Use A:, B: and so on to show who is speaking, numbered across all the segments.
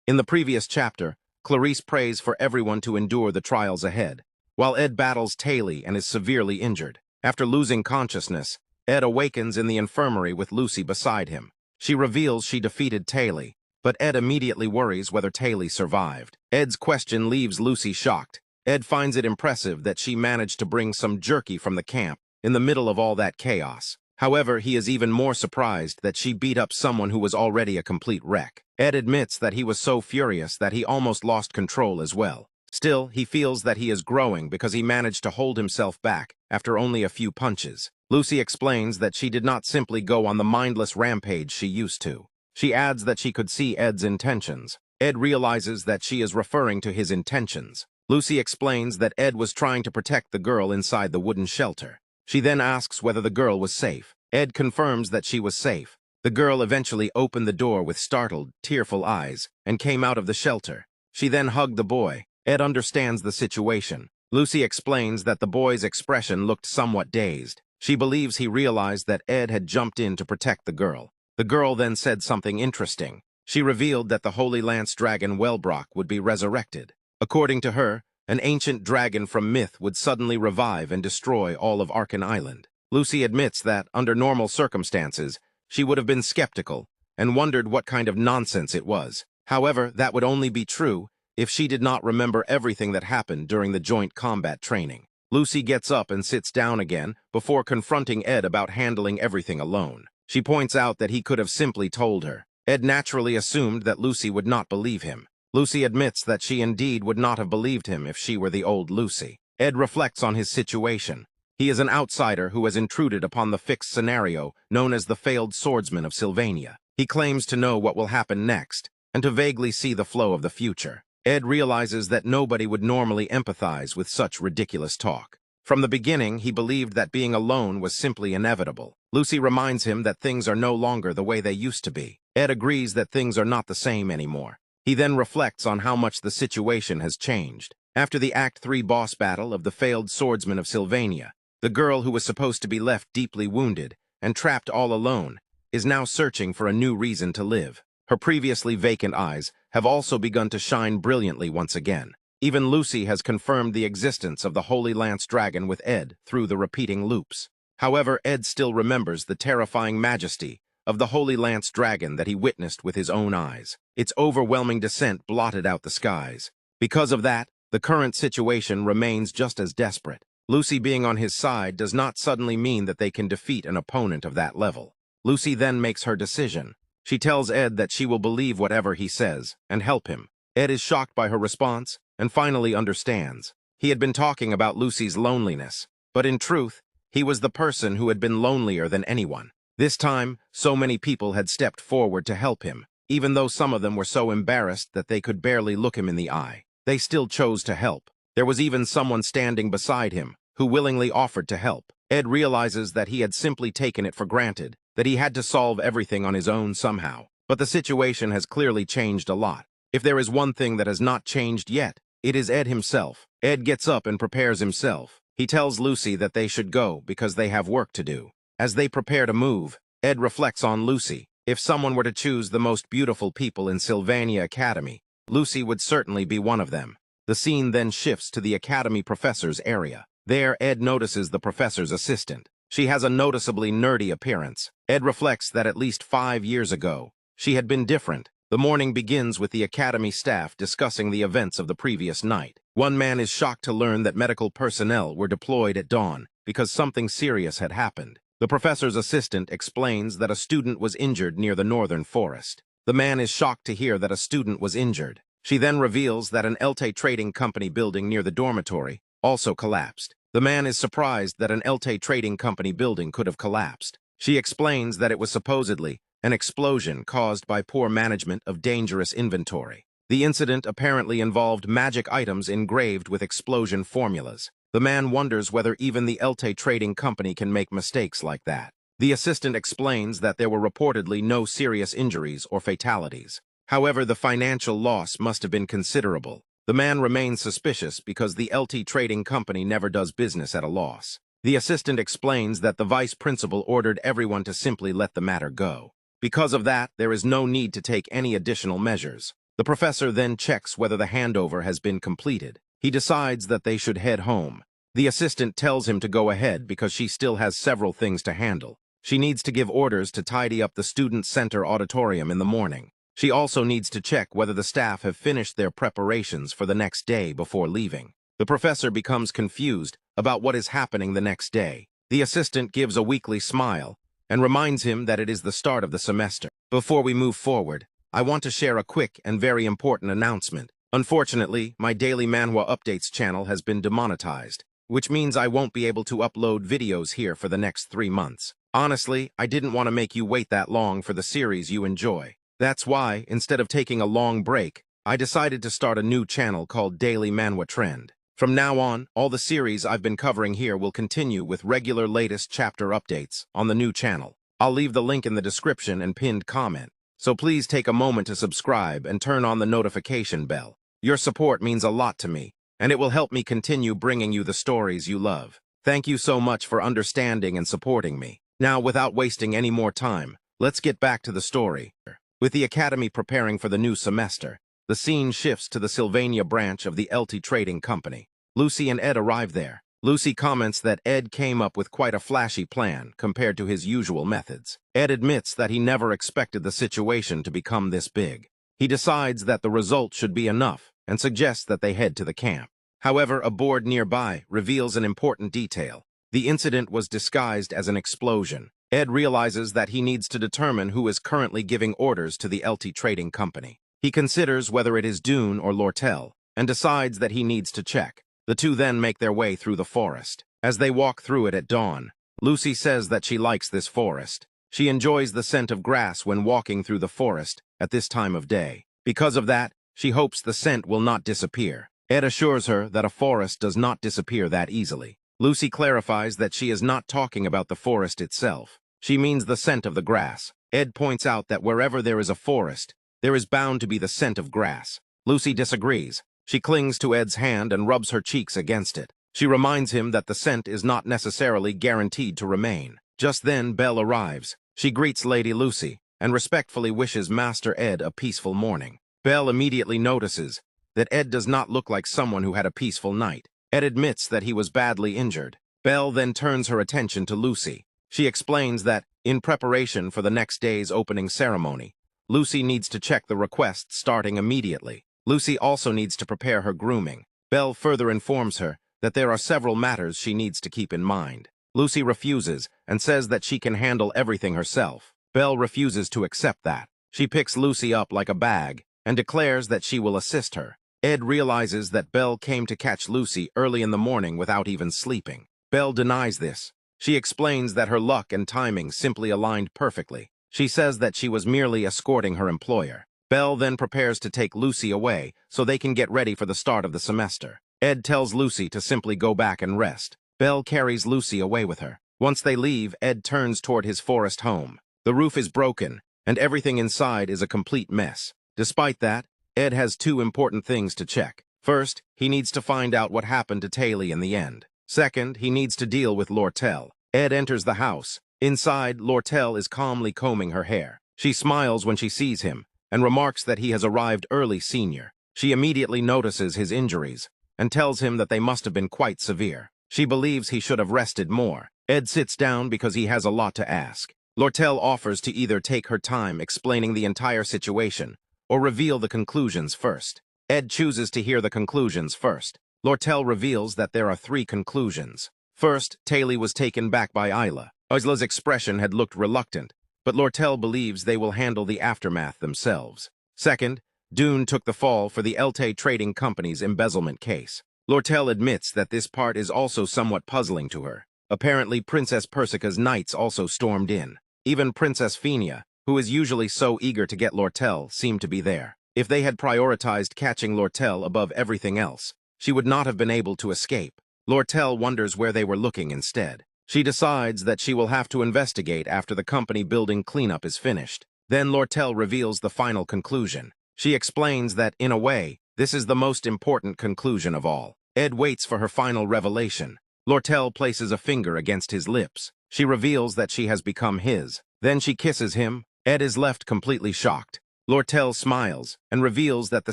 A: In the previous chapter, Clarice prays for everyone to endure the trials ahead, while Ed battles Taylor and is severely injured. After losing consciousness, Ed awakens in the infirmary with Lucy beside him. She reveals she defeated Taylor, but Ed immediately worries whether Taylor survived. Ed's question leaves Lucy shocked. Ed finds it impressive that she managed to bring some jerky from the camp in the middle of all that chaos. However, he is even more surprised that she beat up someone who was already a complete wreck. Ed admits that he was so furious that he almost lost control as well. Still, he feels that he is growing because he managed to hold himself back after only a few punches. Lucy explains that she did not simply go on the mindless rampage she used to. She adds that she could see Ed's intentions. Ed realizes that she is referring to his intentions. Lucy explains that Ed was trying to protect the girl inside the wooden shelter. She then asks whether the girl was safe. Ed confirms that she was safe. The girl eventually opened the door with startled, tearful eyes and came out of the shelter. She then hugged the boy. Ed understands the situation. Lucy explains that the boy's expression looked somewhat dazed. She believes he realized that Ed had jumped in to protect the girl. The girl then said something interesting. She revealed that the Holy Lance Dragon Wellbrock would be resurrected. According to her, an ancient dragon from myth would suddenly revive and destroy all of Arkan Island. Lucy admits that, under normal circumstances, she would have been skeptical and wondered what kind of nonsense it was. However, that would only be true if she did not remember everything that happened during the joint combat training. Lucy gets up and sits down again before confronting Ed about handling everything alone. She points out that he could have simply told her. Ed naturally assumed that Lucy would not believe him. Lucy admits that she indeed would not have believed him if she were the old Lucy. Ed reflects on his situation. He is an outsider who has intruded upon the fixed scenario known as the failed swordsman of Sylvania. He claims to know what will happen next and to vaguely see the flow of the future. Ed realizes that nobody would normally empathize with such ridiculous talk. From the beginning, he believed that being alone was simply inevitable. Lucy reminds him that things are no longer the way they used to be. Ed agrees that things are not the same anymore. He then reflects on how much the situation has changed. After the Act 3 boss battle of the failed swordsman of Sylvania, the girl who was supposed to be left deeply wounded and trapped all alone is now searching for a new reason to live. Her previously vacant eyes have also begun to shine brilliantly once again. Even Lucy has confirmed the existence of the Holy Lance Dragon with Ed through the repeating loops. However, Ed still remembers the terrifying majesty of the Holy Lance Dragon that he witnessed with his own eyes. Its overwhelming descent blotted out the skies. Because of that, the current situation remains just as desperate. Lucy being on his side does not suddenly mean that they can defeat an opponent of that level. Lucy then makes her decision. She tells Ed that she will believe whatever he says and help him. Ed is shocked by her response and finally understands. He had been talking about Lucy's loneliness, but in truth, he was the person who had been lonelier than anyone. This time, so many people had stepped forward to help him, even though some of them were so embarrassed that they could barely look him in the eye. They still chose to help. There was even someone standing beside him who willingly offered to help. Ed realizes that he had simply taken it for granted, that he had to solve everything on his own somehow. But the situation has clearly changed a lot. If there is one thing that has not changed yet, it is Ed himself. Ed gets up and prepares himself. He tells Lucy that they should go because they have work to do. As they prepare to move, Ed reflects on Lucy. If someone were to choose the most beautiful people in Sylvania Academy, Lucy would certainly be one of them. The scene then shifts to the Academy professor's area. There, Ed notices the professor's assistant. She has a noticeably nerdy appearance. Ed reflects that at least 5 years ago, she had been different. The morning begins with the Academy staff discussing the events of the previous night. One man is shocked to learn that medical personnel were deployed at dawn because something serious had happened. The professor's assistant explains that a student was injured near the northern forest. The man is shocked to hear that a student was injured. She then reveals that an Elte Trading Company building near the dormitory also collapsed. The man is surprised that an Elte Trading Company building could have collapsed. She explains that it was supposedly an explosion caused by poor management of dangerous inventory. The incident apparently involved magic items engraved with explosion formulas. The man wonders whether even the Elte Trading Company can make mistakes like that. The assistant explains that there were reportedly no serious injuries or fatalities. However, the financial loss must have been considerable. The man remains suspicious because the Elte Trading Company never does business at a loss. The assistant explains that the vice principal ordered everyone to simply let the matter go. Because of that, there is no need to take any additional measures. The professor then checks whether the handover has been completed. He decides that they should head home. The assistant tells him to go ahead because she still has several things to handle. She needs to give orders to tidy up the student center auditorium in the morning. She also needs to check whether the staff have finished their preparations for the next day before leaving. The professor becomes confused about what is happening the next day. The assistant gives a weakly smile and reminds him that it is the start of the semester. Before we move forward, I want to share a quick and very important announcement. Unfortunately, my daily Manhwa updates channel has been demonetized, which means I won't be able to upload videos here for the next 3 months. Honestly, I didn't want to make you wait that long for the series you enjoy. That's why, instead of taking a long break, I decided to start a new channel called Daily Manhwa Trend. From now on, all the series I've been covering here will continue with regular latest chapter updates on the new channel. I'll leave the link in the description and pinned comment, so please take a moment to subscribe and turn on the notification bell. Your support means a lot to me, and it will help me continue bringing you the stories you love. Thank you so much for understanding and supporting me. Now, without wasting any more time, let's get back to the story. With the academy preparing for the new semester, the scene shifts to the Sylvania branch of the Elte Trading Company. Lucy and Ed arrive there. Lucy comments that Ed came up with quite a flashy plan compared to his usual methods. Ed admits that he never expected the situation to become this big. He decides that the result should be enough and suggests that they head to the camp. However, a board nearby reveals an important detail. The incident was disguised as an explosion. Ed realizes that he needs to determine who is currently giving orders to the Elte Trading Company. He considers whether it is Dune or Lortel and decides that he needs to check. The two then make their way through the forest. As they walk through it at dawn, Lucy says that she likes this forest. She enjoys the scent of grass when walking through the forest at this time of day. Because of that, she hopes the scent will not disappear. Ed assures her that a forest does not disappear that easily. Lucy clarifies that she is not talking about the forest itself. She means the scent of the grass. Ed points out that wherever there is a forest, there is bound to be the scent of grass. Lucy disagrees. She clings to Ed's hand and rubs her cheeks against it. She reminds him that the scent is not necessarily guaranteed to remain. Just then, Belle arrives. She greets Lady Lucy and respectfully wishes Master Ed a peaceful morning. Belle immediately notices that Ed does not look like someone who had a peaceful night. Ed admits that he was badly injured. Belle then turns her attention to Lucy. She explains that, in preparation for the next day's opening ceremony, Lucy needs to check the requests starting immediately. Lucy also needs to prepare her grooming. Belle further informs her that there are several matters she needs to keep in mind. Lucy refuses and says that she can handle everything herself. Belle refuses to accept that. She picks Lucy up like a bag and declares that she will assist her. Ed realizes that Belle came to catch Lucy early in the morning without even sleeping. Belle denies this. She explains that her luck and timing simply aligned perfectly. She says that she was merely escorting her employer. Belle then prepares to take Lucy away so they can get ready for the start of the semester. Ed tells Lucy to simply go back and rest. Belle carries Lucy away with her. Once they leave, Ed turns toward his forest home. The roof is broken, and everything inside is a complete mess. Despite that, Ed has two important things to check. First, he needs to find out what happened to Taylor in the end. Second, he needs to deal with Lortel. Ed enters the house. Inside, Lortel is calmly combing her hair. She smiles when she sees him and remarks that he has arrived early senior. She immediately notices his injuries and tells him that they must have been quite severe. She believes he should have rested more. Ed sits down because he has a lot to ask. Lortel offers to either take her time explaining the entire situation or reveal the conclusions first. Ed chooses to hear the conclusions first. Lortel reveals that there are 3 conclusions. First, Taylor was taken back by Isla. Isla's expression had looked reluctant, but Lortel believes they will handle the aftermath themselves. Second, Dune took the fall for the Elte Trading Company's embezzlement case. Lortel admits that this part is also somewhat puzzling to her. Apparently, Princess Persica's knights also stormed in. Even Princess Phenia, who is usually so eager to get Lortel, seemed to be there. If they had prioritized catching Lortel above everything else, she would not have been able to escape. Lortel wonders where they were looking instead. She decides that she will have to investigate after the company building cleanup is finished. Then Lortel reveals the final conclusion. She explains that, in a way, this is the most important conclusion of all. Ed waits for her final revelation. Lortel places a finger against his lips. She reveals that she has become his. Then she kisses him. Ed is left completely shocked. Lortel smiles and reveals that the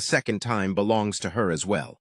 A: second time belongs to her as well.